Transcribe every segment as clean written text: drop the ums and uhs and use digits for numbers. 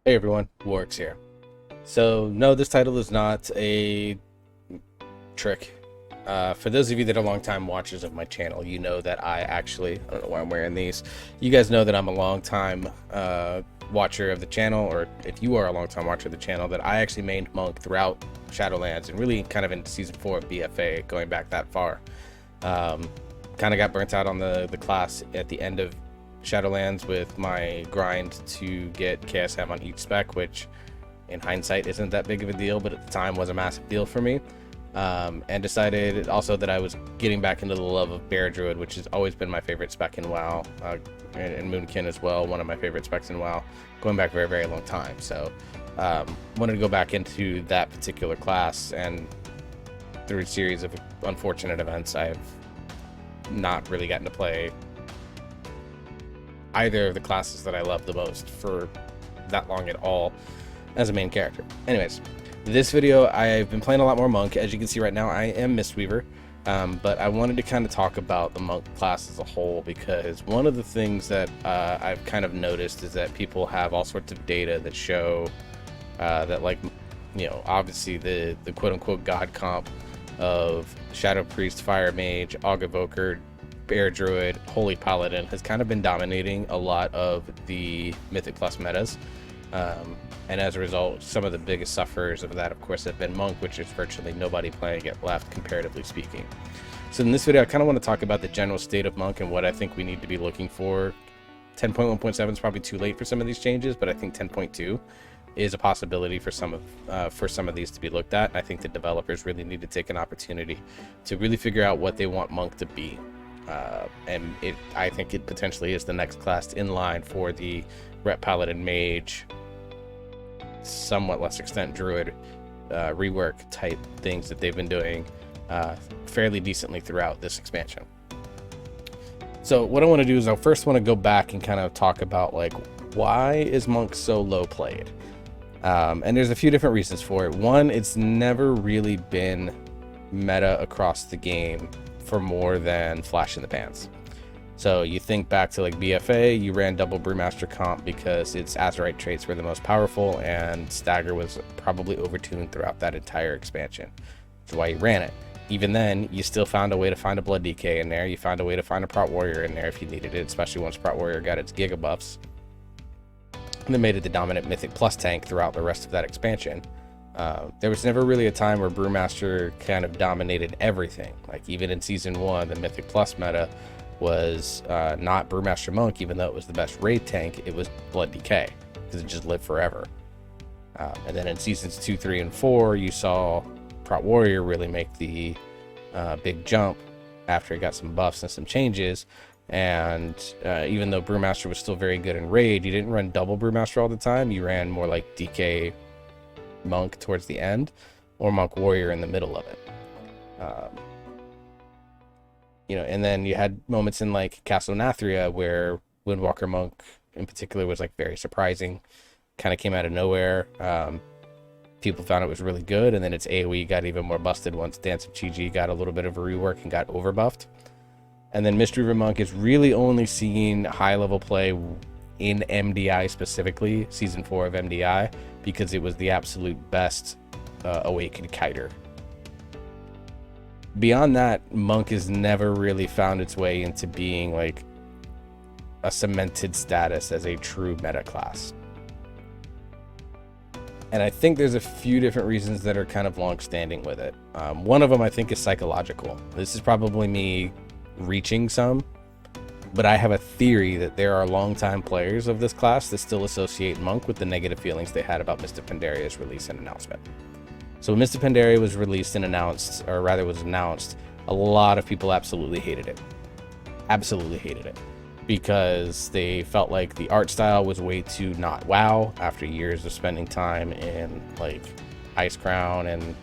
Hey everyone, Works here. So no, this title is not a trick. For those of you that are longtime watchers of my channel, you know that I don't know why I'm wearing these. You guys know that I'm a longtime watcher of the channel, or if you are a longtime watcher of the channel, that I actually mained Monk throughout Shadowlands and really kind of into Season 4 of BFA, going back that far. Kind of got burnt out on the class at the end of Shadowlands with my grind to get KSM on each spec, which in hindsight isn't that big of a deal, but at the time was a massive deal for me. And decided also that I was getting back into the love of Bear Druid, which has always been my favorite spec in WoW, and Moonkin as well, one of my favorite specs in WoW, going back a very, very long time. So wanted to go back into that particular class, and through a series of unfortunate events, I've not really gotten to play either of the classes that I love the most for that long at all as a main character. Anyways, this video I've been playing a lot more Monk. As you can see right now, I am Mistweaver, but I wanted to kind of talk about the Monk class as a whole, because one of the things that I've kind of noticed is that people have all sorts of data that show that, like, you know, obviously the quote-unquote god comp of Shadow Priest, Fire Mage, Aug Evoker, Bear Druid, Holy Paladin has kind of been dominating a lot of the Mythic Plus metas. And as a result, some of the biggest sufferers of that, of course, have been Monk, which is virtually nobody playing it left, comparatively speaking. So in this video, I kind of want to talk about the general state of Monk and what I think we need to be looking for. 10.1.7 is probably too late for some of these changes, but I think 10.2 is a possibility for some of these to be looked at. I think the developers really need to take an opportunity to really figure out what they want Monk to be. And I think it potentially is the next class in line for the Rep Paladin Mage, somewhat less extent Druid rework type things that they've been doing fairly decently throughout this expansion. So what I want to do is I first want to go back and kind of talk about, like, why is Monk so low played? And there's a few different reasons for it. One, it's never really been meta across the game for more than flash in the pans. So you think back to like BFA, you ran double Brewmaster comp because its Azurite traits were the most powerful, and Stagger was probably overtuned throughout that entire expansion, which is why you ran it. Even then, you still found a way to find a Blood DK in there. You found a way to find a Prot Warrior in there if you needed it, especially once Prot Warrior got its Giga buffs. And then made it the dominant Mythic Plus tank throughout the rest of that expansion. There was never really a time where Brewmaster kind of dominated everything. Like, even in Season 1, the Mythic Plus meta was not Brewmaster Monk, even though it was the best raid tank. It was Blood DK, because it just lived forever. And then in Seasons 2, 3, and 4, you saw Prot Warrior really make the big jump after it got some buffs and some changes. And even though Brewmaster was still very good in raid, you didn't run double Brewmaster all the time. You ran more like DK Monk towards the end, or Monk Warrior in the middle of it. You know, and then you had moments in like Castle Nathria where Windwalker Monk in particular was like very surprising, kind of came out of nowhere. People found it was really good, and then its AoE got even more busted once Dance of Chi-Ji got a little bit of a rework and got overbuffed. And then Mistweaver Monk is really only seeing high level play in MDI, specifically Season 4 of MDI, because it was the absolute best awakened kiter. Beyond that, Monk has never really found its way into being like a cemented status as a true meta class. And I think there's a few different reasons that are kind of long-standing with it. One of them I think is psychological. This is probably me reaching some, but I have a theory that there are longtime players of this class that still associate Monk with the negative feelings they had about Mists of Pandaria's release and announcement. So when Mists of Pandaria was released and announced, or rather was announced, a lot of people absolutely hated it. Absolutely hated it. Because they felt like the art style was way too not WoW after years of spending time in like Ice Crown and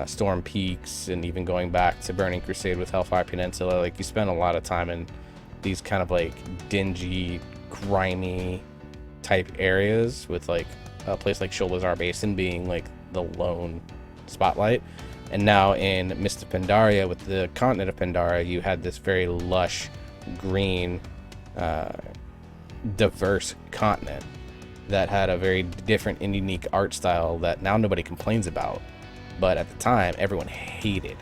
Storm Peaks, and even going back to Burning Crusade with Hellfire Peninsula. Like, you spend a lot of time in these kind of like dingy, grimy type areas, with like a place like Sholazar Basin being like the lone spotlight. And now in Mists of Pandaria, with the continent of Pandaria, you had this very lush, green, diverse continent that had a very different and unique art style that now nobody complains about, but at the time everyone hated.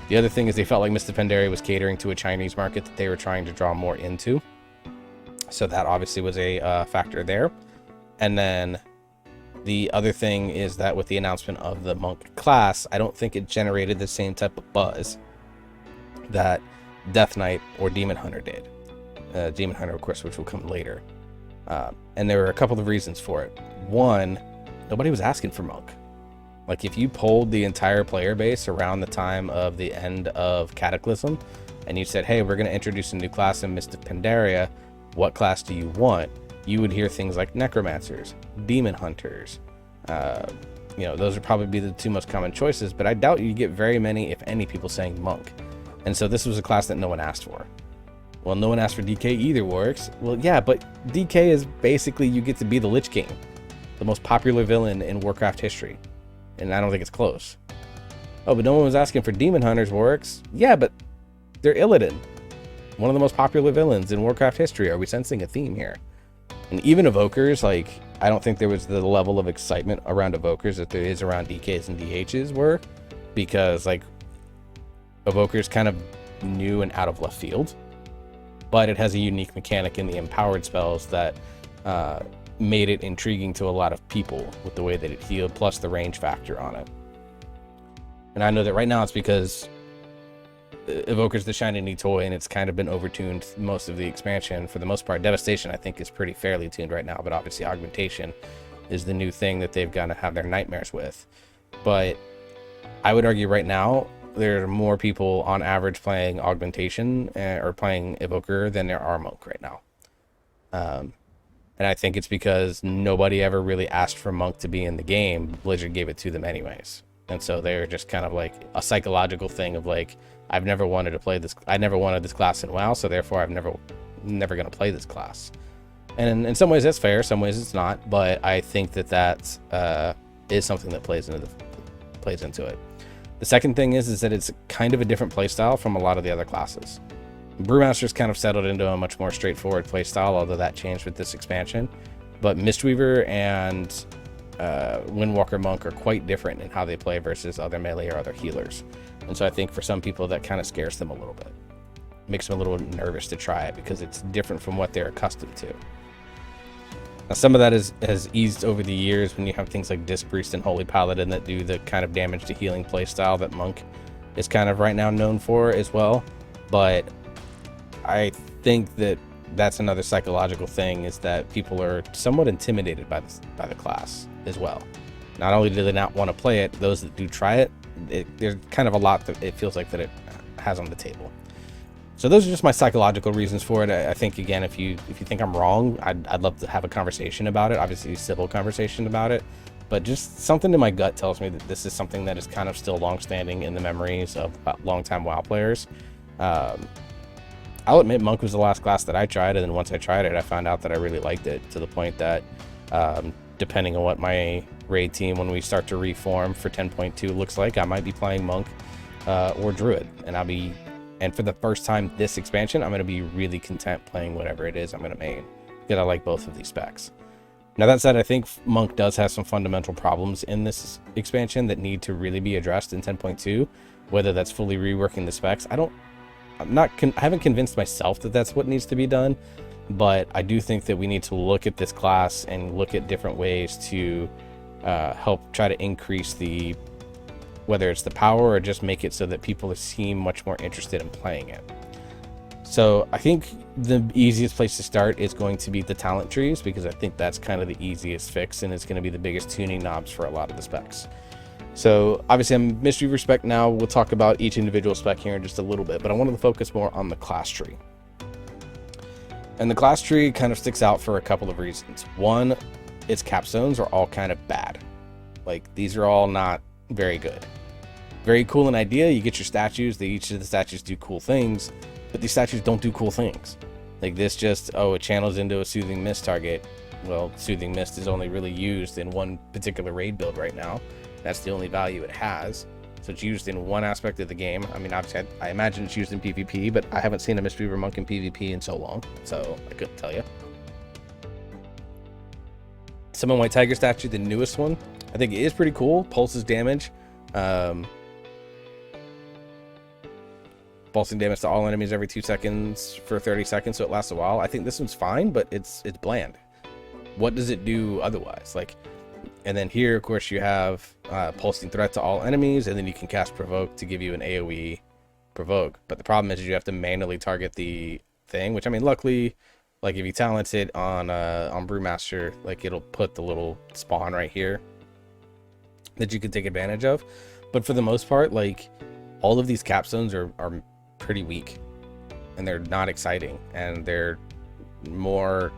The other thing is they felt like Mr. Pandaria was catering to a Chinese market that they were trying to draw more into, so that obviously was a factor there. And then the other thing is that with the announcement of the Monk class, I don't think it generated the same type of buzz that Death Knight or Demon Hunter did. Demon Hunter, of course, which will come later. And there were a couple of reasons for it. One, nobody was asking for Monk. Like, if you polled the entire player base around the time of the end of Cataclysm, and you said, hey, we're going to introduce a new class in Mist of Pandaria, what class do you want? You would hear things like Necromancers, Demon Hunters. You know, those would probably be the two most common choices, but I doubt you'd get very many, if any, people saying Monk. And so this was a class that no one asked for. Well, no one asked for DK either, Works. Well, yeah, but DK is basically you get to be the Lich King, the most popular villain in Warcraft history. And I don't think it's close. Oh, but no one was asking for Demon Hunters, Works. Yeah, but they're Illidan, one of the most popular villains in Warcraft history. Are we sensing a theme here? And even Evokers, like, I don't think there was the level of excitement around Evokers that there is around DKs and DHs were, because, like, Evokers kind of new and out of left field, but it has a unique mechanic in the empowered spells that made it intriguing to a lot of people with the way that it healed, plus the range factor on it. And I know that right now it's because Evoker's the shiny new toy, and it's kind of been overtuned most of the expansion for the most part. Devastation, I think, is pretty fairly tuned right now, but obviously Augmentation is the new thing that they've got to have their nightmares with. But I would argue right now there are more people on average playing Augmentation or playing Evoker than there are Monk right now. And I think it's because nobody ever really asked for Monk to be in the game. Blizzard gave it to them anyways. And so they're just kind of like a psychological thing of like, I've never wanted to play this. I never wanted this class in WoW, so therefore I'm never going to play this class. And in some ways that's fair, some ways it's not. But I think that is something that plays into it. The second thing is that it's kind of a different playstyle from a lot of the other classes. Brewmaster's kind of settled into a much more straightforward playstyle, although that changed with this expansion. But Mistweaver and Windwalker Monk are quite different in how they play versus other melee or other healers. And so I think for some people that kind of scares them a little bit. Makes them a little nervous to try it because it's different from what they're accustomed to. Now, some of that has eased over the years when you have things like Disc Priest and Holy Paladin that do the kind of damage to healing playstyle that Monk is kind of right now known for as well. But I think that that's another psychological thing, is that people are somewhat intimidated by the class as well. Not only do they not want to play it, those that do try it, there's kind of a lot that it feels like that it has on the table. So those are just my psychological reasons for it. I think, again, if you think I'm wrong, I'd love to have a conversation about it, obviously a civil conversation about it, but just something in my gut tells me that this is something that is kind of still long-standing in the memories of long-time WoW players. I'll admit Monk was the last class that I tried, and then once I tried it, I found out that I really liked it, to the point that depending on what my raid team, when we start to reform for 10.2 looks like, I might be playing Monk or Druid, and for the first time this expansion, I'm going to be really content playing whatever it is I'm going to main, because I like both of these specs. Now, that said, I think Monk does have some fundamental problems in this expansion that need to really be addressed in 10.2, whether that's fully reworking the specs. I haven't convinced myself that that's what needs to be done, but I do think that we need to look at this class and look at different ways to help try to increase whether it's the power or just make it so that people seem much more interested in playing it. So I think the easiest place to start is going to be the talent trees, because I think that's kind of the easiest fix, and it's going to be the biggest tuning knobs for a lot of the specs. So obviously I'm Mistweaver spec now. We'll talk about each individual spec here in just a little bit, but I wanted to focus more on the class tree. And the class tree kind of sticks out for a couple of reasons. One, its capstones are all kind of bad. Like, these are all not very good. Very cool in idea. You get your statues. Each of the statues do cool things, but these statues don't do cool things. Like this just, it channels into a Soothing Mist target. Well, Soothing Mist is only really used in one particular raid build right now. That's the only value it has. So it's used in one aspect of the game. I mean, obviously, I imagine it's used in PvP, but I haven't seen a Mistweaver Monk in PvP in so long, so I couldn't tell you. Summon White Tiger statue, the newest one, I think it is pretty cool. Pulses damage. Pulsing damage to all enemies every 2 seconds for 30 seconds, so it lasts a while. I think this one's fine, but it's bland. What does it do otherwise? Like, and then here, of course, you have pulsing threat to all enemies, and then you can cast provoke to give you an AoE provoke. But the problem is you have to manually target the thing, which, I mean, luckily, like if you talent it on Brewmaster, like it'll put the little spawn right here that you can take advantage of. But for the most part, like all of these capstones are pretty weak, and they're not exciting, and they're more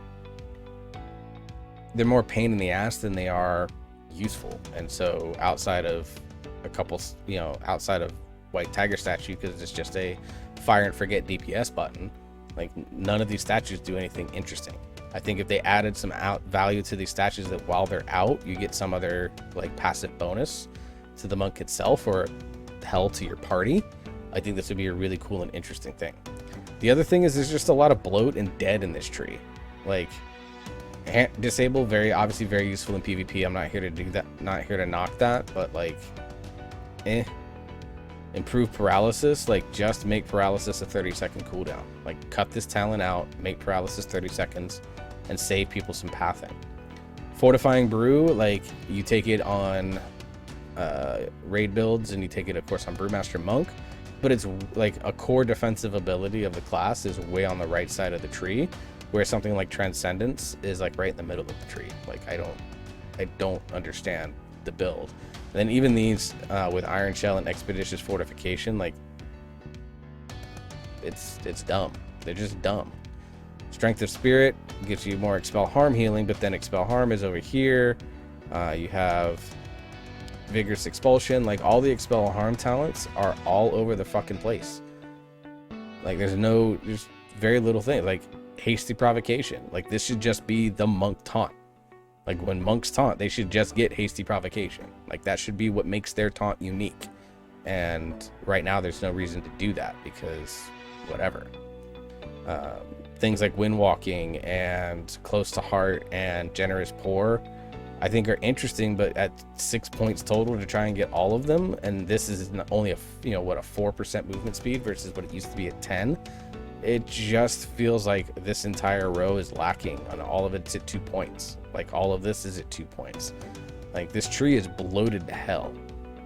pain in the ass than they are useful. And so outside of a couple, you know, outside of White Tiger statue, because it's just a fire and forget DPS button, like none of these statues do anything interesting. I think if they added some value to these statues, that while they're out, you get some other like passive bonus to the monk itself, or hell to your party, I think this would be a really cool and interesting thing. The other thing is there's just a lot of bloat and dead in this tree. Like disable, obviously very useful in PvP. I'm not here to do that, not here to knock that, but like improve paralysis, like just make paralysis a 30-second cooldown. Like cut this talent out, make paralysis 30 seconds, and save people some pathing. Fortifying brew, like you take it on raid builds, and you take it of course on Brewmaster Monk, but it's like a core defensive ability of the class is way on the right side of the tree, where something like Transcendence is like right in the middle of the tree. Like I don't understand the build. And then even these with Iron Shell and Expeditious Fortification, like it's dumb. They're just dumb. Strength of Spirit gives you more Expel Harm healing, but then Expel Harm is over here. You have Vigorous Expulsion. Like all the Expel Harm talents are all over the fucking place. Like there's very little thing. Like Hasty Provocation. Like this should just be the monk taunt. Like when monks taunt, they should just get Hasty Provocation. Like that should be what makes their taunt unique. And right now there's no reason to do that because whatever. Things like Windwalking and Close to Heart and Generous Pour, I think are interesting, but at 6 points total to try and get all of them, and this is only a 4% movement speed versus what it used to be at 10. It just feels like this entire row is lacking, and all of it's at 2 points. Like all of this is at 2 points. Like this tree is bloated to hell.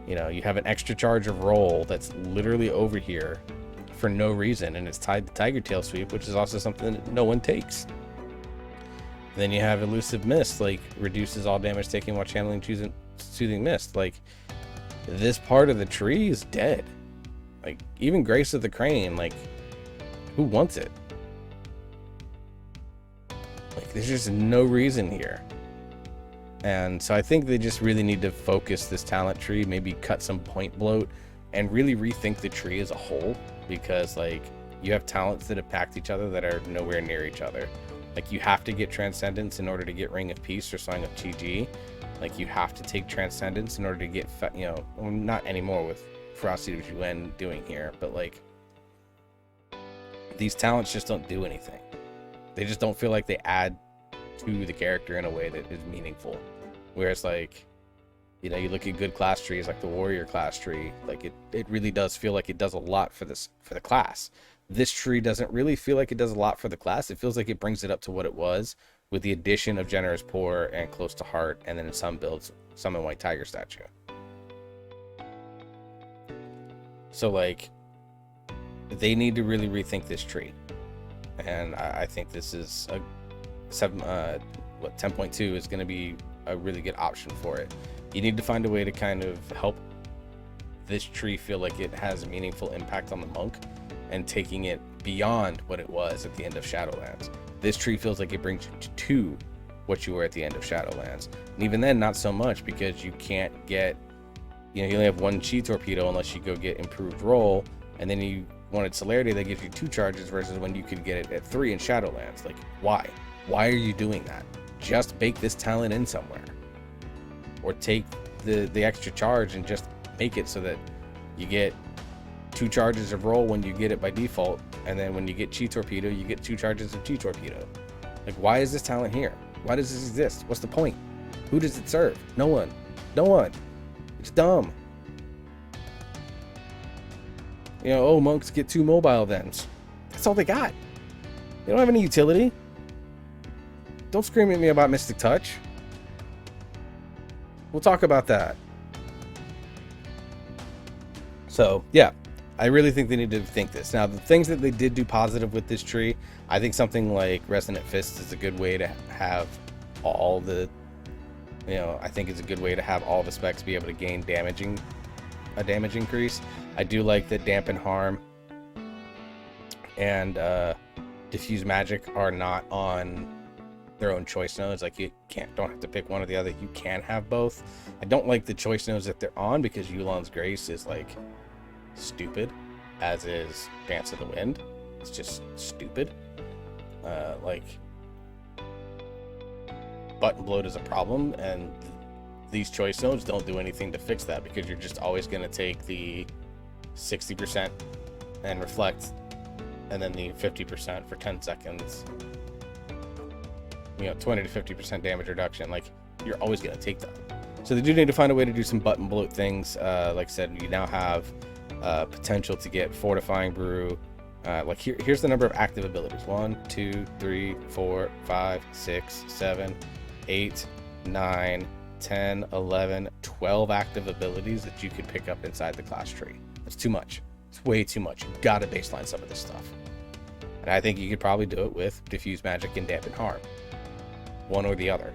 You know, you have an extra charge of roll that's literally over here for no reason, and it's tied to Tiger Tail Sweep, which is also something that no one takes. And then you have Elusive Mist, like reduces all damage taken while channeling Soothing Mist. Like this part of the tree is dead. Like even Grace of the Crane, like who wants it? Like there's just no reason here. And so I think they just really need to focus this talent tree, maybe cut some point bloat, and really rethink the tree as a whole, because like you have talents that have packed each other that are nowhere near each other. Like you have to get Transcendence in order to get Ring of Peace or Song of Chi. Like you have to take Transcendence in order to get, well, not anymore with Frosty Yuen doing here, but like these talents just don't do anything. They just don't feel like they add to the character in a way that is meaningful. Whereas like, you know, you look at good class trees like the Warrior class tree, like it really does feel like it does a lot for the class. This tree doesn't really feel like it does a lot for the class. It feels like it brings it up to what it was with the addition of Generous Pour and Close to Heart, and then in some builds, Summon White Tiger statue. So like, they need to really rethink this tree. And I think this is a 10.2 is going to be a really good option for it. You need to find a way to kind of help this tree feel like it has a meaningful impact on the monk, and taking it beyond what it was at the end of Shadowlands. This tree feels like it brings you to what you were at the end of Shadowlands. And even then, not so much, because you can't get, you know, you only have one Chi Torpedo unless you go get improved roll, and then you wanted Celerity that gives you 2 charges versus when you could get it at 3 in Shadowlands. Like, why? Why are you doing that? Just bake this talent in somewhere. Or take the extra charge and just make it so that you get 2 charges of roll when you get it by default, and then when you get Chi Torpedo, you get 2 charges of Chi Torpedo. Like, why is this talent here? Why does this exist? What's the point? Who does it serve? No one. No one. It's dumb. You know, oh, monks get 2 mobile thens. That's all they got. They don't have any utility. Don't scream at me about Mystic Touch. We'll talk about that. So, yeah. I really think they need to think this. Now, the things that they did do positive with this tree, I think something like Resonant Fist is a good way to have all the, you know, I think it's a good way to have all the specs be able to gain a damage increase. I do like that Dampen Harm and Diffuse Magic are not on their own choice nodes. Like, you don't have to pick one or the other. You can have both. I don't like the choice nodes that they're on because Yu'lon's Grace is like stupid, as is Dance of the Wind. It's just stupid. Like, Button Bloat is a problem, and these choice nodes don't do anything to fix that, because you're just always going to take the 60% and reflect, and then the 50% for 10 seconds. You know, 20 to 50% damage reduction. Like, you're always going to take that. So they do need to find a way to do some Button Bloat things. Like I said, you now have potential to get Fortifying Brew. Like, here's the number of active abilities: 1, 2, 3, 4, 5, 6, 7, 8, 9, 10, 11, 12 active abilities that you could pick up inside the class tree. That's too much. It's way too much. You've got to baseline some of this stuff. And I think you could probably do it with Diffuse Magic and Dampen Harm. One or the other.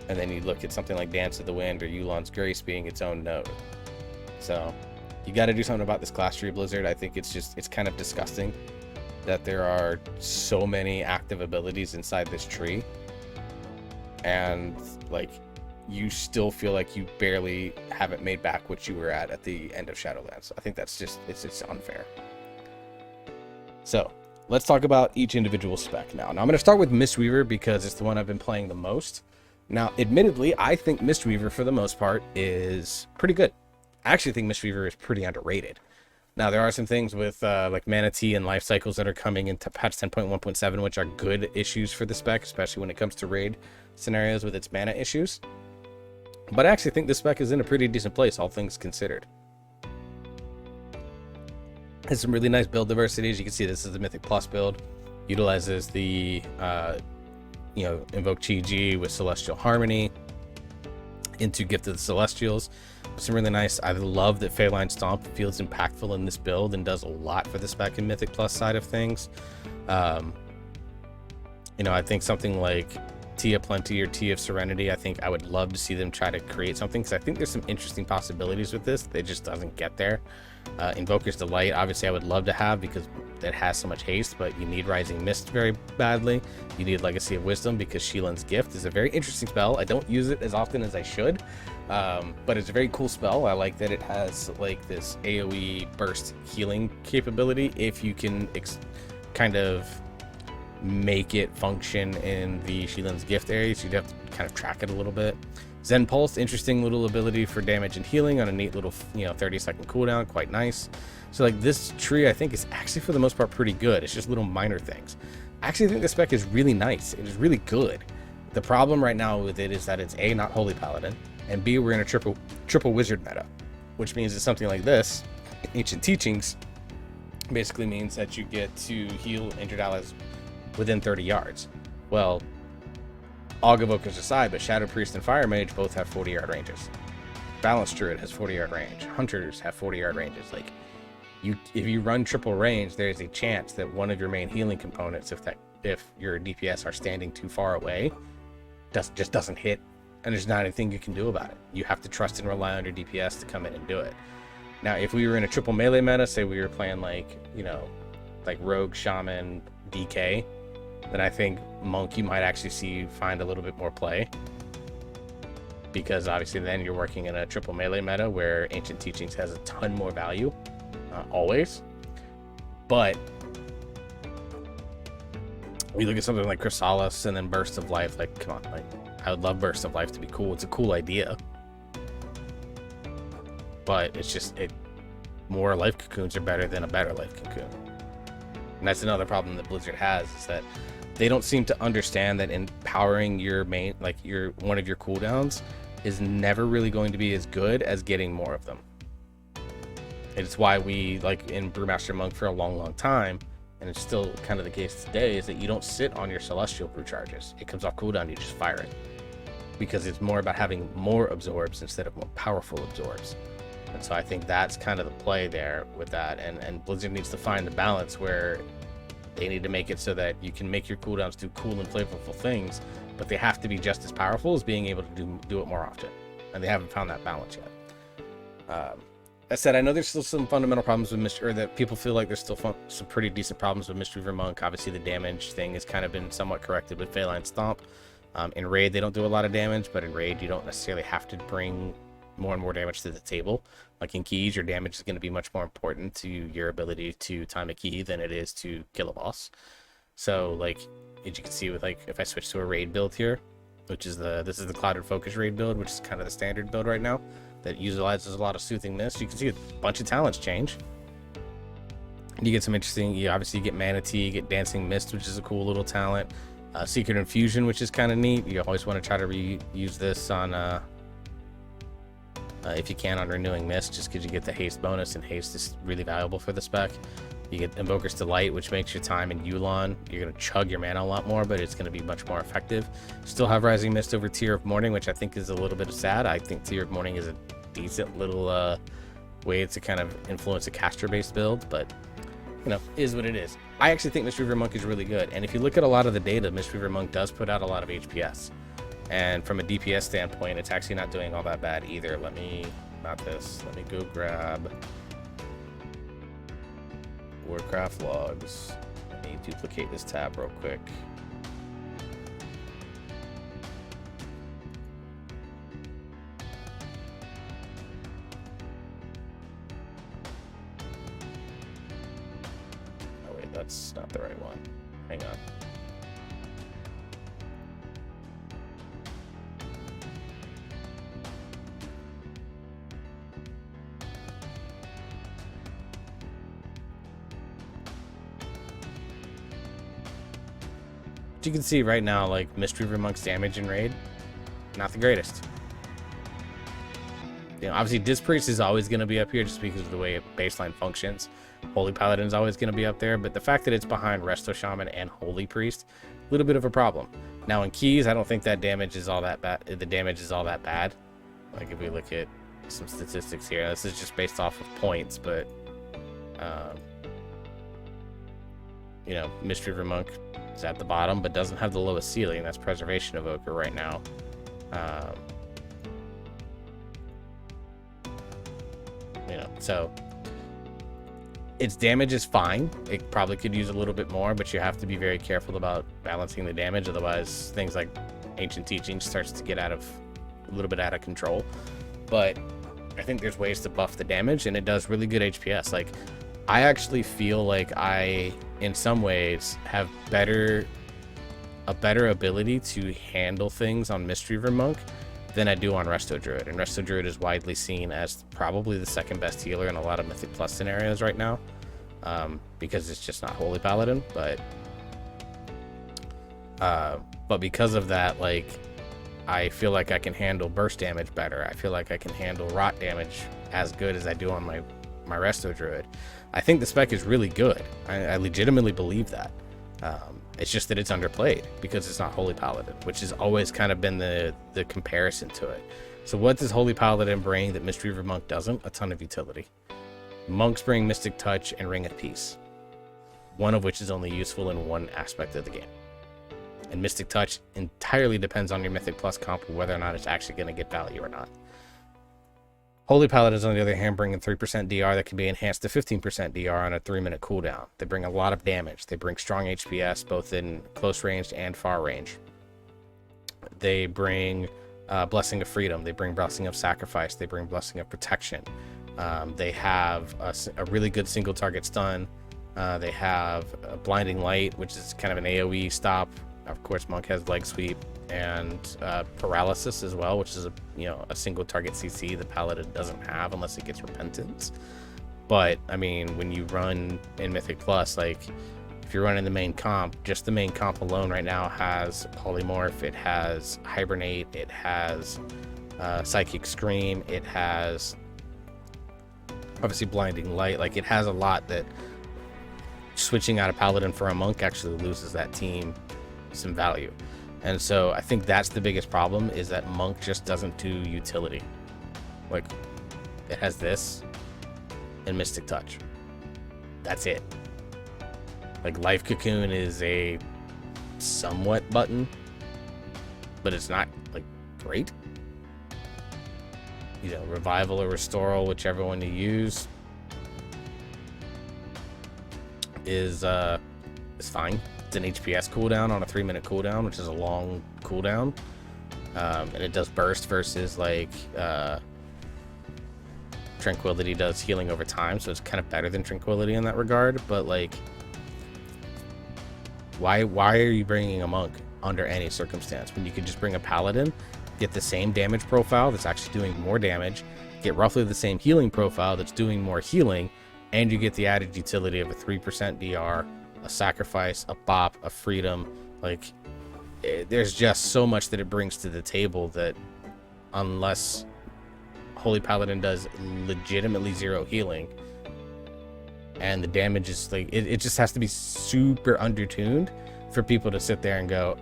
And then you look at something like Dance of the Wind or Yu'lon's Grace being its own node. So you got to do something about this class tree, Blizzard. I think it's kind of disgusting that there are so many active abilities inside this tree, and like, you still feel like you barely haven't made back what you were at the end of Shadowlands. I think that's just, it's unfair. So let's talk about each individual spec now. Now I'm going to start with Mistweaver because it's the one I've been playing the most. Now, admittedly, I think Mistweaver, for the most part, is pretty good. I actually think Mistweaver is pretty underrated. Now, there are some things with like Mana Tea and Life Cycles that are coming into patch 10.1.7, which are good issues for the spec, especially when it comes to raid scenarios with its mana issues. But I actually think this spec is in a pretty decent place, all things considered. Has some really nice build diversity. As you can see, this is the Mythic Plus build. Utilizes the you know, Invoke Chi-Ji with Celestial Harmony into Gift of the Celestials. Some really nice. I love that Phalanx Stomp feels impactful in this build and does a lot for the spec and Mythic Plus side of things. You know, I think something like Tea of Plenty or Tea of Serenity, I think I would love to see them try to create something, because I think there's some interesting possibilities with this. It just doesn't get there. Invoker's Delight, obviously I would love to have, because it has so much haste, but you need Rising Mist very badly. You need Legacy of Wisdom, because Sheelan's Gift is a very interesting spell. I don't use it as often as I should, but it's a very cool spell. I like that it has like this AoE burst healing capability if you can kind of make it function in the Sheelan's Gift area, so you'd have to kind of track it a little bit. Zen Pulse, interesting little ability for damage and healing on a neat little, you know, 30-second cooldown, quite nice. So like, this tree I think is actually for the most part pretty good. It's just little minor things. I actually think the spec is really nice. It is really good. The problem right now with it is that it's A, not Holy Paladin, and B, we're in a triple wizard meta, which means that something like this, Ancient Teachings, basically means that you get to heal injured allies within 30 yards. Well, Aug Evokers aside, but Shadow Priest and Fire Mage both have 40-yard ranges. Balanced Druid has 40-yard range. Hunters have 40-yard ranges. Like, if you run triple range, there's a chance that one of your main healing components, if your DPS are standing too far away, just doesn't hit, and there's not anything you can do about it. You have to trust and rely on your DPS to come in and do it. Now, if we were in a triple melee meta, say we were playing like, you know, like Rogue, Shaman, DK, then I think Monk you might actually find a little bit more play, because obviously then you're working in a triple melee meta where Ancient Teachings has a ton more value, always. But we look at something like Chrysalis and then Burst of Life, like, come on, like, I would love Burst of Life to be cool. It's a cool idea, but it's just, more life cocoons are better than a better life cocoon. And that's another problem that Blizzard has, is that they don't seem to understand that empowering your main, like one of your cooldowns, is never really going to be as good as getting more of them. It's why we, like in Brewmaster Monk for a long time, and it's still kind of the case today, is that you don't sit on your celestial brew charges. It comes off cooldown, you just fire it, because it's more about having more absorbs instead of more powerful absorbs. And so I think that's kind of the play there with that, and Blizzard needs to find the balance where they need to make it so that you can make your cooldowns do cool and flavorful things, but they have to be just as powerful as being able to do it more often, and they haven't found that balance yet. That said, I know there's still some fundamental problems with or that people feel like there's still some pretty decent problems with Mistweaver Monk. Obviously, the damage thing has kind of been somewhat corrected with Phalanx Stomp. In Raid, they don't do a lot of damage, but in Raid, you don't necessarily have to bring more and more damage to the table. Like in keys, your damage is going to be much more important to your ability to time a key than it is to kill a boss. So, like, as you can see with, like, if I switch to a Raid build here, which is this is the Clouded Focus Raid build, which is kind of the standard build right now, that utilizes a lot of Soothing Mist. You can see a bunch of talents change. You get some interesting, you obviously get Manatee, you get Dancing Mist, which is a cool little talent. Secret Infusion, which is kind of neat. You always want to try to reuse this on, if you can, on Renewing Mist, just because you get the haste bonus, and haste is really valuable for the spec. You get Invoker's Delight, which makes your time in Yulon, you're going to chug your mana a lot more, but it's going to be much more effective. Still have Rising Mist over Tear of Morning, which I think is a little bit sad. I think Tear of Morning is a decent little way to kind of influence a caster-based build, but, you know, is what it is. I actually think Mistweaver Monk is really good, and if you look at a lot of the data, Mistweaver Monk does put out a lot of HPS. And from a DPS standpoint, it's actually not doing all that bad either. Let me go grab Warcraft logs. Let me duplicate this tab real quick. Oh wait, that's not the right one. Hang on. You can see right now, like, Mistweaver Monk's damage in Raid, not the greatest. You know, obviously Disc Priest is always going to be up here just because of the way baseline functions. Holy Paladin is always going to be up there, but the fact that it's behind Resto Shaman and Holy Priest, a little bit of a problem. Now in keys, I don't think that damage is all that bad. The damage is all that bad. Like if we look at some statistics here, this is just based off of points, but you know, Mistweaver Monk is at the bottom, but doesn't have the lowest ceiling. That's Preservation Evoker right now. You know, so its damage is fine. It probably could use a little bit more, but you have to be very careful about balancing the damage. Otherwise, things like Ancient Teaching starts to get a little bit out of control. But I think there's ways to buff the damage, and it does really good HPS. Like, I actually feel like I, in some ways, have a better ability to handle things on Mistweaver Monk than I do on Resto Druid. And Resto Druid is widely seen as probably the second best healer in a lot of Mythic Plus scenarios right now, because it's just not Holy Paladin. But because of that, like, I feel like I can handle burst damage better. I feel like I can handle rot damage as good as I do on my Resto Druid. I think the spec is really good. I legitimately believe that. It's just that it's underplayed because it's not Holy Paladin, which has always kind of been the comparison to it. So what does Holy Paladin bring that Mistweaver Monk doesn't? A ton of utility. Monks bring Mystic Touch and Ring of Peace, one of which is only useful in one aspect of the game. And Mystic Touch entirely depends on your Mythic Plus comp, whether or not it's actually going to get value or not. Holy Paladins, on the other hand, bring a 3% DR that can be enhanced to 15% DR on a 3-minute cooldown. They bring a lot of damage. They bring strong HPS, both in close range and far range. They bring Blessing of Freedom. They bring Blessing of Sacrifice. They bring Blessing of Protection. They have a really good single target stun. They have Blinding Light, which is kind of an AoE stop. Of course, Monk has Leg Sweep and Paralysis as well, which is a single target CC the Paladin doesn't have unless it gets Repentance. But I mean, when you run in Mythic Plus, like, if you're running the main comp, just the main comp alone right now has Polymorph, it has Hibernate, it has Psychic Scream, it has obviously Blinding Light. Like, it has a lot that switching out a Paladin for a Monk actually loses that team some value. And so I think that's the biggest problem, is that Monk just doesn't do utility. Like, it has this and Mystic Touch. That's it. Like, Life Cocoon is a somewhat button, but it's not, like, great. You know, Revival or Restoral, whichever one you use, is fine. It's an HPS cooldown on a 3-minute cooldown, which is a long cooldown. And it does burst versus, like, Tranquility does healing over time, so it's kind of better than Tranquility in that regard. But, like, why are you bringing a Monk under any circumstance when you could just bring a Paladin, get the same damage profile that's actually doing more damage, get roughly the same healing profile that's doing more healing, and you get the added utility of a 3% DR, a sacrifice, a bop, a freedom. Like, there's just so much that it brings to the table that, unless Holy Paladin does legitimately 0 healing, and the damage is like, it just has to be super undertuned for people to sit there and go,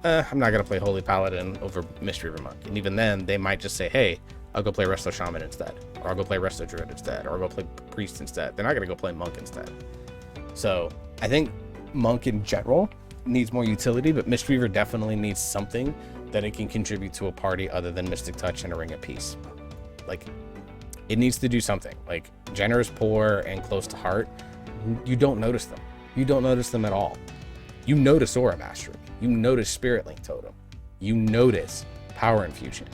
I'm not gonna play Holy Paladin over Mistweaver Monk. And even then, they might just say, hey, I'll go play Resto Shaman instead, or I'll go play Resto Druid instead, or I'll go play Priest instead. They're not gonna go play Monk instead. So I think Monk in general needs more utility, but Mistweaver definitely needs something that it can contribute to a party other than Mystic Touch and a Ring of Peace. Like, it needs to do something. Like, Generous, Poor, and Close to Heart, you don't notice them. You don't notice them at all. You notice Aura Mastery. You notice Spirit Link Totem. You notice Power Infusion.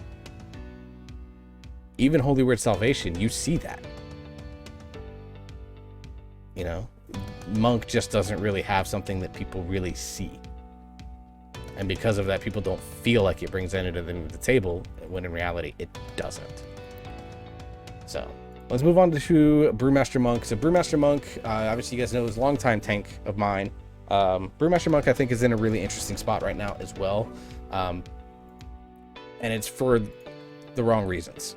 Even Holy Word Salvation, you see that. You know? Monk just doesn't really have something that people really see. And because of that, people don't feel like it brings anything to the table, when in reality, it doesn't. So, let's move on to Brewmaster Monk. So, Brewmaster Monk, obviously you guys know, is a longtime tank of mine. Brewmaster Monk, I think, is in a really interesting spot right now as well. And it's for the wrong reasons.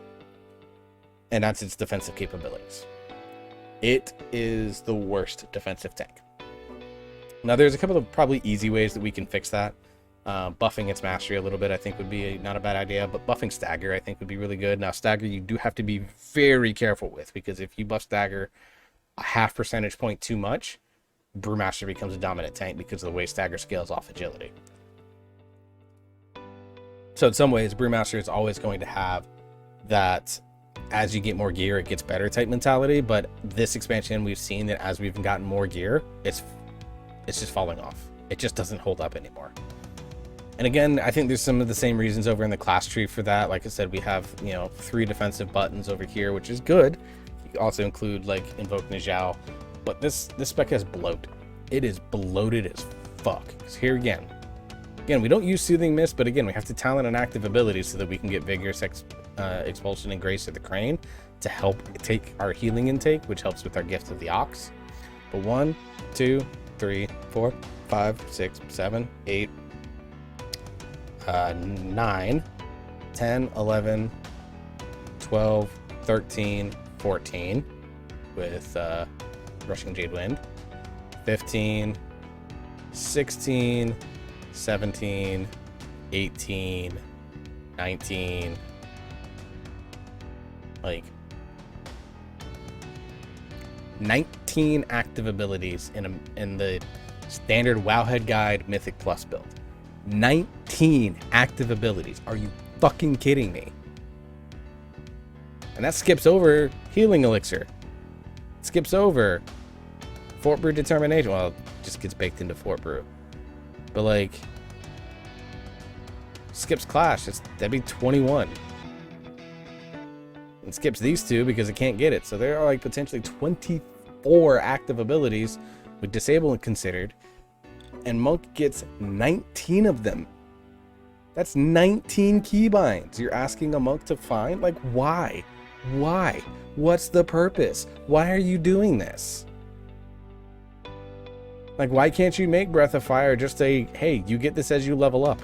And that's its defensive capabilities. It is the worst defensive tank. Now, there's a couple of probably easy ways that we can fix that. Buffing its mastery a little bit, I think, would be not a bad idea, but buffing Stagger, I think, would be really good. Now, Stagger, you do have to be very careful with, because if you buff Stagger a 0.5 percentage point too much, Brewmaster becomes a dominant tank because of the way Stagger scales off agility. So in some ways, Brewmaster is always going to have that, as you get more gear, it gets better type mentality. But this expansion, we've seen that as we've gotten more gear, it's just falling off. It just doesn't hold up anymore. And again, I think there's some of the same reasons over in the class tree for that. Like I said, we have, 3 defensive buttons over here, which is good. You also include, like, Invoke Nijao. But this spec is bloated. It is bloated as fuck. Because here again, we don't use Soothing Mist, but again, we have to talent and active abilities so that we can get Vigorous Expulsion and Grace of the Crane to help take our healing intake, which helps with our Gift of the Ox. But 1, 2, 3, 4, 5, 6, 7, 8, 9, 10, 11, 12, 13, 14 with Rushing Jade Wind, 15, 16, 17, 18, 19, like 19 active abilities in the standard Wowhead Guide Mythic Plus build. 19 active abilities. Are you fucking kidding me? And that skips over Healing Elixir. Skips over Fort Brew Determination. Well, it just gets baked into Fort Brew. But, like, skips Clash. That'd be 21. And skips these two because it can't get it. So there are, like, potentially 24 active abilities with Disable considered. And Monk gets 19 of them. That's 19 keybinds you're asking a Monk to find? Like, why? Why? What's the purpose? Why are you doing this? Like, why can't you make Breath of Fire just a, hey, you get this as you level up?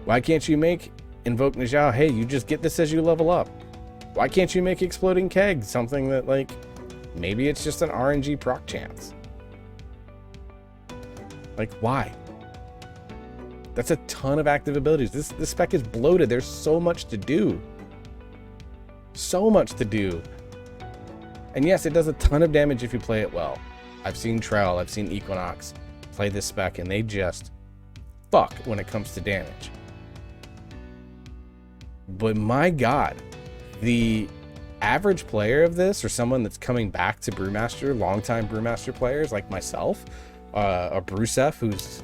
Why can't you make Invoke Najao, hey, you just get this as you level up? Why can't you make Exploding Keg something that, like, maybe it's just an RNG proc chance? Like, why? That's a ton of active abilities. This spec is bloated. There's so much to do. So much to do. And yes, it does a ton of damage if you play it well. I've seen Trell, I've seen Equinox play this spec, and they just fuck when it comes to damage. But my god, the average player of this, or someone that's coming back to Brewmaster, longtime Brewmaster players like myself, a Brewsef, who's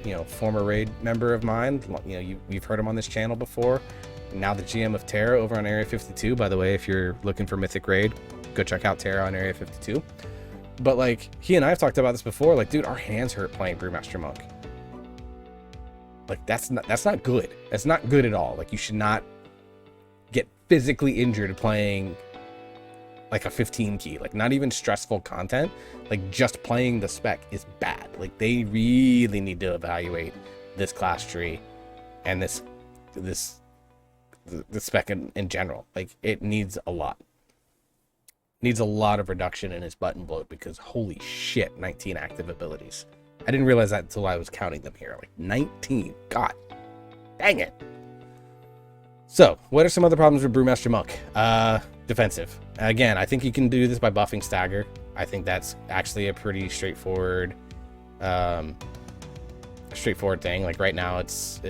you know, former raid member of mine, you know, you've heard him on this channel before, now the GM of Terra over on Area 52. By the way, if you're looking for Mythic Raid, go check out Terra on Area 52. But like, he and I have talked about this before, like, dude, our hands hurt playing Brewmaster Monk. Like, that's not good. That's not good at all. Like, you should not get physically injured playing like a 15 key, like not even stressful content, like just playing the spec is bad. Like, they really need to evaluate this class tree and the spec in general. Like, it needs a lot of reduction in his button bloat, because holy shit, 19 active abilities. I didn't realize that until I was counting them here. Like, 19, god dang it. So, what are some other problems with Brewmaster Monk? Defensive. Again, I think you can do this by buffing stagger. I think that's actually a pretty straightforward thing. Like, right now, it's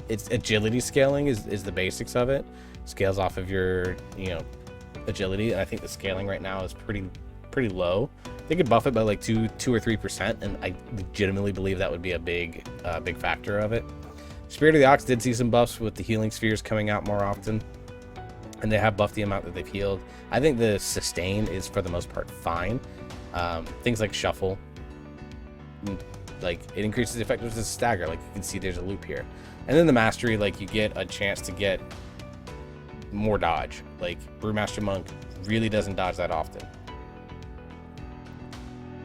agility scaling is the basics of it. Scales off of your, you know, agility, and I think the scaling right now is pretty low. They could buff it by like 2 or 3%, and I legitimately believe that would be a big factor of it. Spirit of the Ox did see some buffs with the healing spheres coming out more often, and they have buffed the amount that they've healed. I think the sustain is for the most part fine. Things like shuffle, like, it increases the effectiveness of stagger. Like, you can see there's a loop here. And then the mastery, like, you get a chance to get more dodge. Like, Brewmaster Monk really doesn't dodge that often,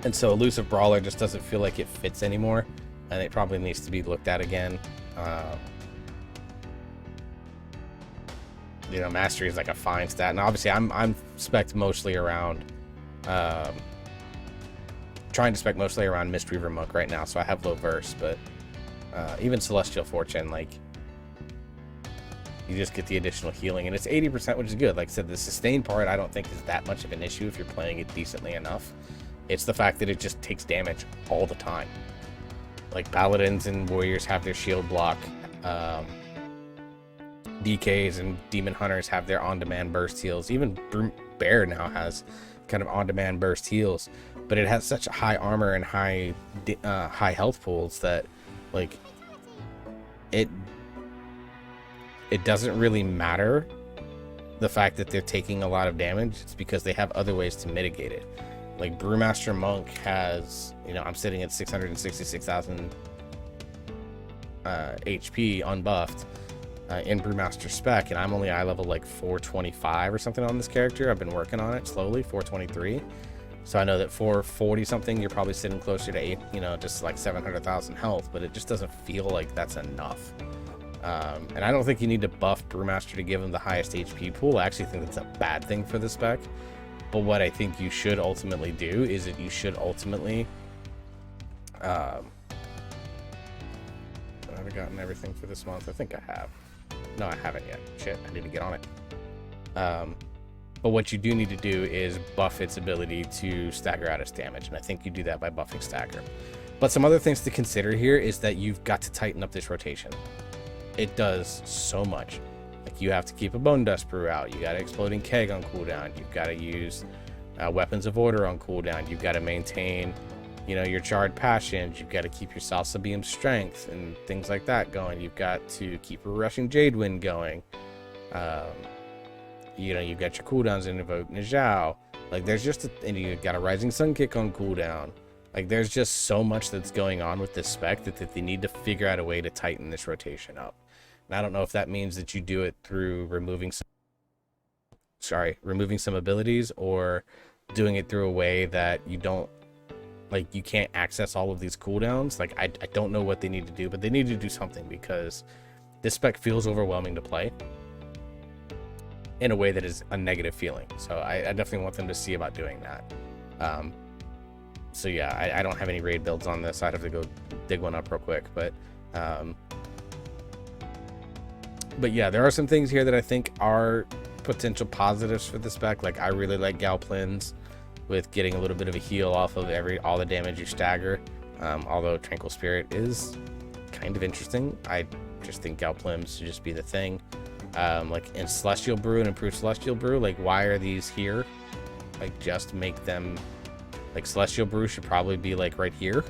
and so Elusive Brawler just doesn't feel like it fits anymore, and it probably needs to be looked at again. You know, mastery is like a fine stat, and obviously I'm spec'd mostly around trying to spec mostly around Mistweaver Monk right now, so I have low verse. But even Celestial Fortune, like, you just get the additional healing, and it's 80%, which is good. Like I said, the sustain part I don't think is that much of an issue if you're playing it decently enough. It's the fact that it just takes damage all the time. Like, Paladins and Warriors have their shield block. DKs and Demon Hunters have their on-demand burst heals. Even Bear now has kind of on-demand burst heals. But it has such a high armor and high health pools that, like, it doesn't really matter the fact that they're taking a lot of damage. It's because they have other ways to mitigate it. Like, Brewmaster Monk has, you know, I'm sitting at 666,000 HP unbuffed in Brewmaster spec, and I'm only eye level like 425 or something on this character. I've been working on it slowly, 423. So I know that 440 something, you're probably sitting closer to 8, you know, just like 700,000 health, but it just doesn't feel like that's enough. And I don't think you need to buff Brewmaster to give him the highest HP pool. I actually think that's a bad thing for the spec. But what I think you should ultimately do is that you should ultimately have I gotten everything for this month? I think I have. No, I haven't yet. Shit, I need to get on it. But what you do need to do is buff its ability to stagger out its damage, and I think you do that by buffing stagger. But some other things to consider here is that you've got to tighten up this rotation. It does so much. Like, you have to keep a Bone Dust Brew out. You got an Exploding Keg on cooldown. You've got to use Weapons of Order on cooldown. You've got to maintain, you know, your Charred Passions. You've got to keep your Salsa Beam Strength and things like that going. You've got to keep a Rushing Jade Wind going. You know, you've got your cooldowns in Invoke Najao. Like, there's just and you've got a Rising Sun Kick on cooldown. Like, there's just so much that's going on with this spec that they need to figure out a way to tighten this rotation up. And I don't know if that means that you do it through removing some abilities, or doing it through a way that you don't, like, you can't access all of these cooldowns. Like, I don't know what they need to do, but they need to do something, because this spec feels overwhelming to play in a way that is a negative feeling. So I definitely want them to see about doing that. So yeah, I don't have any raid builds on this. I'd have to go dig one up real quick, but yeah, there are some things here that I think are potential positives for the spec. Like, I really like Galplins with getting a little bit of a heal off of all the damage you stagger. Although Tranquil Spirit is kind of interesting, I just think Galplins should just be the thing. Like in Celestial Brew and Improved Celestial Brew, like, why are these here? Like, just make them, like, Celestial Brew should probably be like right here,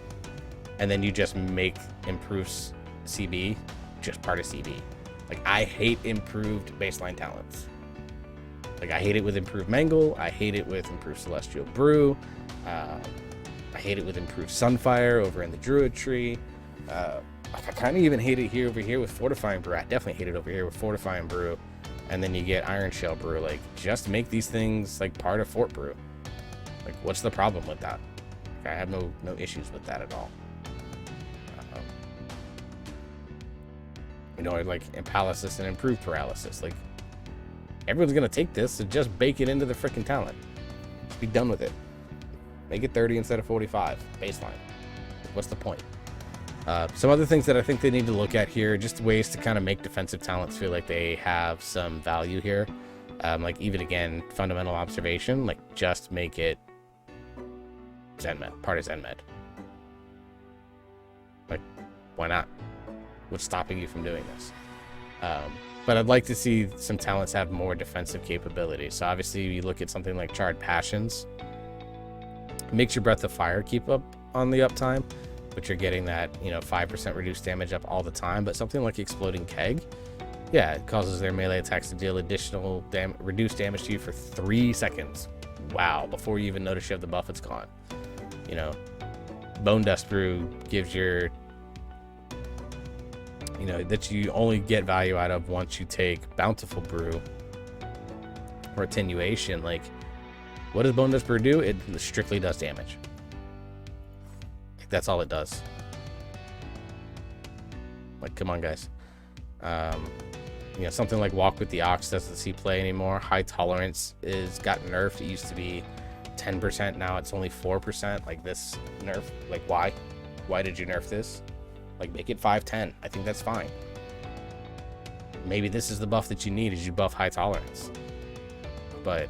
and then you just make Improved CB just part of CB. Like, I hate improved baseline talents. Like, I hate it with Improved Mangle. I hate it with Improved Celestial Brew. I hate it with Improved Sunfire over in the Druid Tree. I kind of even hate it over here with Fortifying Brew. I definitely hate it over here with Fortifying Brew. And then you get Iron Shell Brew. Like, just make these things like part of Fort Brew. Like, what's the problem with that? Like, I have no issues with that at all. You know, like Paralysis and Improved Paralysis. Like, everyone's gonna take this, so just bake it into the freaking talent. Just be done with it. Make it 30 instead of 45 baseline. What's the point? Some other things that I think they need to look at here, just ways to kind of make defensive talents feel like they have some value here. Like, even again, Fundamental Observation, like, just make it Zenmed, part of Zenmed. Like, why not? What's stopping you from doing this? But I'd like to see some talents have more defensive capabilities. So obviously, you look at something like Charred Passions. Makes your Breath of Fire keep up on the uptime, but you're getting that, you know, 5% reduced damage up all the time. But something like Exploding Keg, yeah, it causes their melee attacks to deal additional reduced damage to you for 3 seconds. Wow, before you even notice you have the buff, it's gone. You know, Bone Dust Brew gives your, you know, that you only get value out of once you take Bountiful Brew or Attenuation. Like, what does Bone Dust Brew do? It strictly does damage. Like, that's all it does. Like, come on, guys. You know, something like Walk with the Ox doesn't see play anymore. High Tolerance got nerfed. It used to be 10%. Now it's only 4%. Like, this nerf, like, why? Why did you nerf this? Like, make it 5-10. I think that's fine. Maybe this is the buff that you need, is you buff High Tolerance. But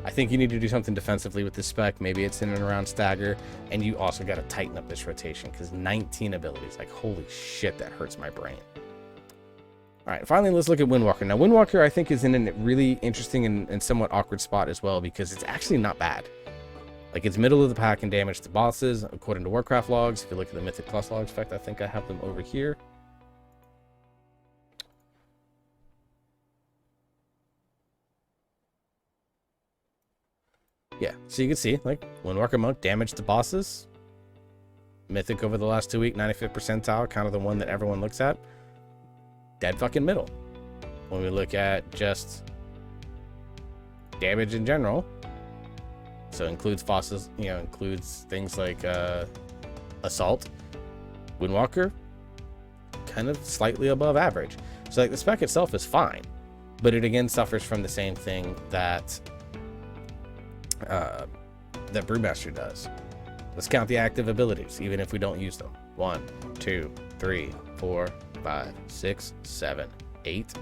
I think you need to do something defensively with this spec. Maybe it's in and around stagger, and you also got to tighten up this rotation, because 19 abilities, like, holy shit, that hurts my brain. All right, finally, let's look at Windwalker. Now, Windwalker, I think, is in a really interesting and somewhat awkward spot as well, because it's actually not bad. Like, it's middle of the pack in damage to bosses, according to Warcraft logs. If you look at the Mythic Plus logs, in fact, I think I have them over here. Yeah, so you can see, like, Windwalker Monk damage to bosses. Mythic over the last 2 weeks, 95th percentile, kind of the one that everyone looks at. Dead fucking middle. When we look at just damage in general, so includes bosses, you know, includes things like Assault, Windwalker, kind of slightly above average. So, like, the spec itself is fine, but it again suffers from the same thing that that Brewmaster does. Let's count the active abilities, even if we don't use them. 1, 2, 3, 4, 5, 6, 7, 8,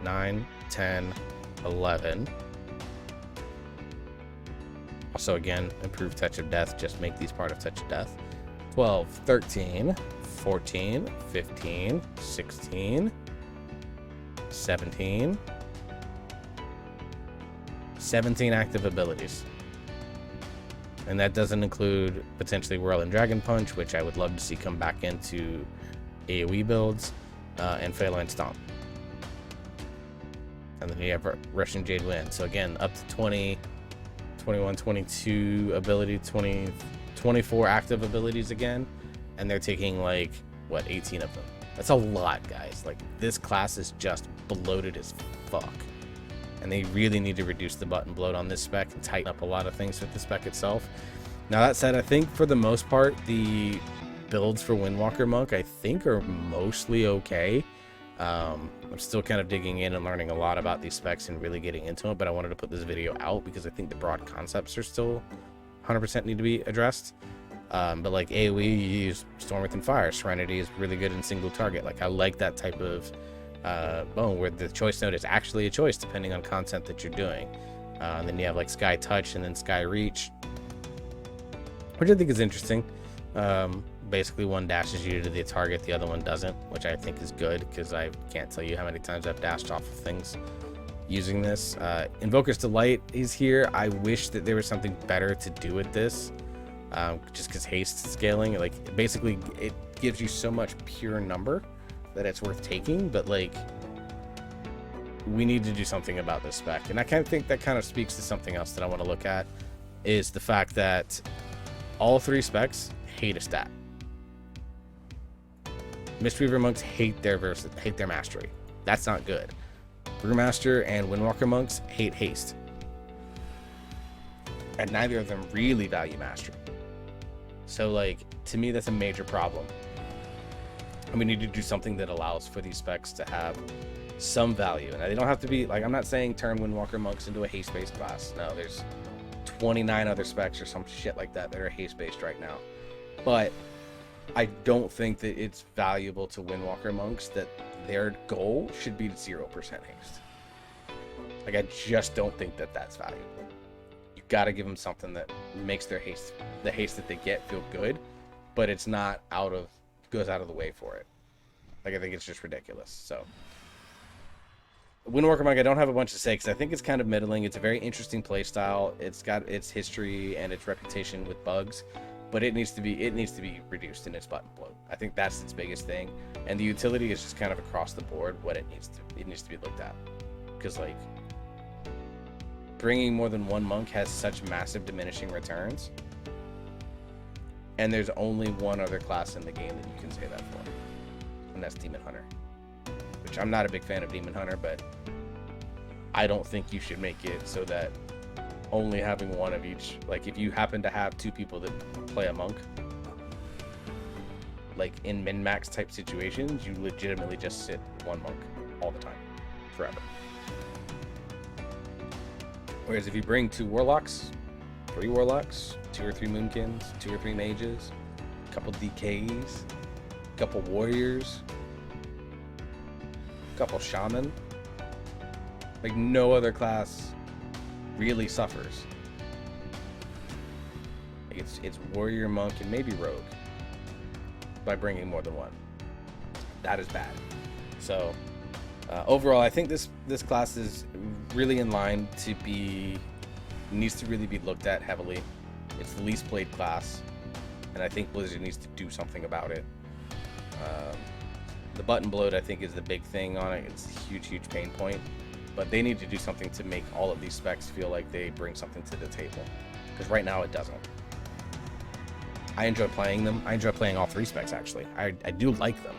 9, 10, 11. Also, again, improve Touch of Death. Just make these part of Touch of Death. 12, 13, 14, 15, 16, 17. 17 active abilities. And that doesn't include potentially Whirling Dragon Punch, which I would love to see come back into AoE builds, and Phalanx Stomp. And then you have Russian Jade Wind. So again, up to 20, 21, 22 ability, 20, 24 active abilities again. And they're taking, like, what, 18 of them. That's a lot, guys. Like, this class is just bloated as fuck. and they really need to reduce the button bloat on this spec and tighten up a lot of things with the spec itself. Now that said, I think for the most part, the builds for Windwalker Monk, I think, are mostly okay. I'm still kind of digging in and learning a lot about these specs and really getting into it, but I wanted to put this video out because I think the broad concepts are still 100% need to be addressed. But like AoE, you use Storm Within Fire. Serenity is really good in single target. Like I like that type of bone where the choice node is actually a choice depending on content that you're doing. And then you have like Sky Touch and then Sky Reach, which I think is interesting. Basically one dashes you to the target, the other one doesn't, which I think is good because I can't tell you how many times I've dashed off of things using this. Invoker's Delight is here. I wish that there was something better to do with this, just because haste scaling, like basically it gives you so much pure number that it's worth taking, but like we need to do something about this spec. And I kind of think that kind of speaks to something else that I want to look at, is the fact that all three specs hate a stat. Mistweaver Monks hate their mastery. That's not good. Brewmaster and Windwalker Monks hate haste. And neither of them really value mastery. So like, to me, that's a major problem. And we need to do something that allows for these specs to have some value. And they don't have to be, like, I'm not saying turn Windwalker Monks into a haste-based class. No, there's 29 other specs or some shit like that that are haste-based right now. But I don't think that it's valuable to Windwalker Monks that their goal should be 0% haste. Like, I just don't think that that's valuable. You got to give them something that makes their haste, the haste that they get, feel good, but it's not goes out of the way for it. Like, I think it's just ridiculous. So Windwalker Monk, I don't have a bunch to say because I think it's kind of middling. It's a very interesting playstyle. It's got its history and its reputation with bugs, but it needs to be reduced in its button bloat. I think that's its biggest thing, and the utility is just kind of across the board what it needs to be looked at, because like bringing more than one monk has such massive diminishing returns, and there's only one other class in the game that you can say that for, and that's Demon Hunter, which I'm not a big fan of Demon Hunter, but I don't think you should make it so that only having one of each, like if you happen to have two people that play a monk, like in min-max type situations, you legitimately just sit one monk all the time, forever. Whereas if you bring two warlocks, three warlocks, 2 or 3 moonkins, 2 or 3 mages, a couple DKs, a couple warriors, a couple shaman, like no other class really suffers. Like it's warrior, monk, and maybe rogue by bringing more than one. That is bad. So overall, I think this class is really in line to be, needs to really be looked at heavily. It's the least played class, and I think Blizzard needs to do something about it. The button bloat, I think, is the big thing on it. It's a huge pain point, but they need to do something to make all of these specs feel like they bring something to the table, because right now it doesn't. I enjoy playing them. I enjoy playing all 3 specs, actually. I do like them,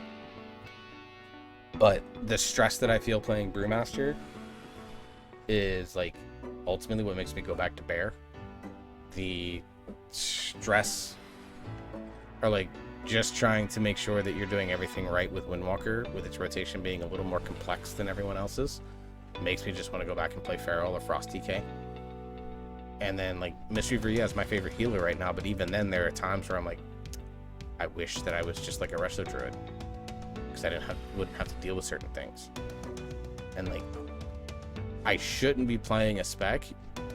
but the stress that I feel playing Brewmaster is like ultimately what makes me go back to Bear. The stress, or like just trying to make sure that you're doing everything right with Windwalker, with its rotation being a little more complex than everyone else's, makes me just want to go back and play Feral or Frost DK. And then like Mistweaver, yeah, is my favorite healer right now, but even then there are times where I'm like, I wish that I was just like a Resto Druid, because I wouldn't have to deal with certain things. And like, I shouldn't be playing a spec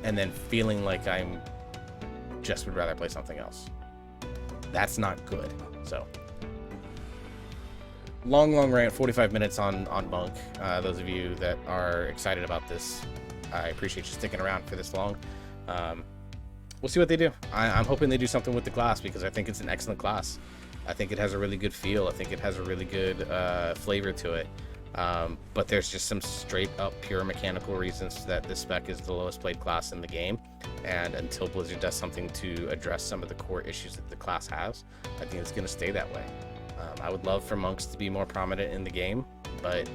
and then feeling like I'm just would rather play something else. That's not good. So long rant, 45 minutes on Monk. Those of you that are excited about this, I appreciate you sticking around for this long. We'll see what they do. I'm hoping they do something with the class, because I think it's an excellent class. I think it has a really good feel. I think it has a really good flavor to it. But there's just some straight up pure mechanical reasons that this spec is the lowest played class in the game, and until Blizzard does something to address some of the core issues that the class has, I think it's going to stay that way. I would love for monks to be more prominent in the game, but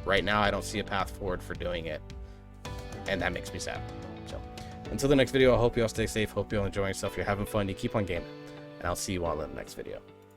right now I don't see a path forward for doing it, and that makes me sad. So until the next video, I hope you all stay safe, hope you all enjoying yourself, you're having fun, you keep on gaming, and I'll see you all in the next video.